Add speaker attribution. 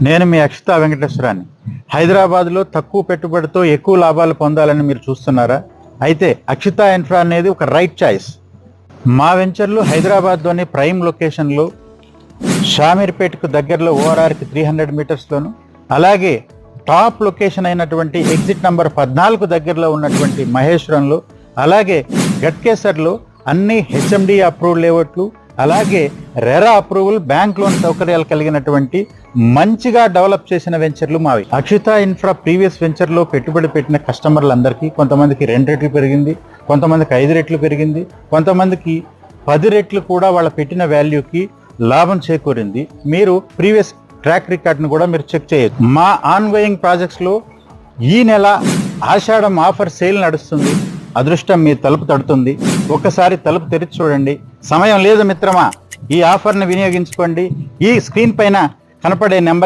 Speaker 1: నేను మీ అక్షితా వెంకటేశ్వరాన్ని. హైదరాబాద్లో తక్కువ పెట్టుబడితో ఎక్కువ లాభాలు పొందాలని మీరు చూస్తున్నారా? అయితే అక్షితా ఇన్ఫ్రా అనేది ఒక రైట్ చాయిస్. మా వెంచర్లు హైదరాబాద్లోని ప్రైమ్ లొకేషన్లో, షామీర్పేటకు దగ్గరలో ఓఆర్ఆర్కి 300 మీటర్స్లోను, అలాగే టాప్ లొకేషన్ అయినటువంటి ఎగ్జిట్ నంబర్ 14 దగ్గరలో ఉన్నటువంటి మహేశ్వరంలో, అలాగే గట్కేసర్లో అన్ని హెచ్ఎండి అప్రూవ్డ్ లేఅవుట్లు, అలాగే రెరా అప్రూవల్ బ్యాంక్ లోన్ సౌకర్యాలు కలిగినటువంటి మంచిగా డెవలప్ చేసిన వెంచర్లు మావి. అక్షితా ఇన్ఫ్రా ప్రీవియస్ వెంచర్లో పెట్టుబడి పెట్టిన కస్టమర్లందరికీ కొంతమందికి 2 రెట్లు పెరిగింది, కొంతమందికి 5 రెట్లు పెరిగింది, కొంతమందికి 10 రెట్లు కూడా వాళ్ళ పెట్టిన వాల్యూకి లాభం చేకూరింది. మీరు ప్రీవియస్ ట్రాక్ రికార్డ్ను కూడా మీరు చెక్ చేయొచ్చు. మా ఆన్గోయింగ్ ప్రాజెక్ట్స్లో ఈ నెల ఆషాఢం ఆఫర్ సేల్ నడుస్తుంది. అదృష్టం మీ తలుపు తడుతుంది. ఒక్కసారి తలుపు తెరిచి చూడండి. సమయం లేదు మిత్రమా, ఈ ఆఫర్ని వినియోగించుకోండి. ఈ స్క్రీన్ పైన కనపడే నెంబర్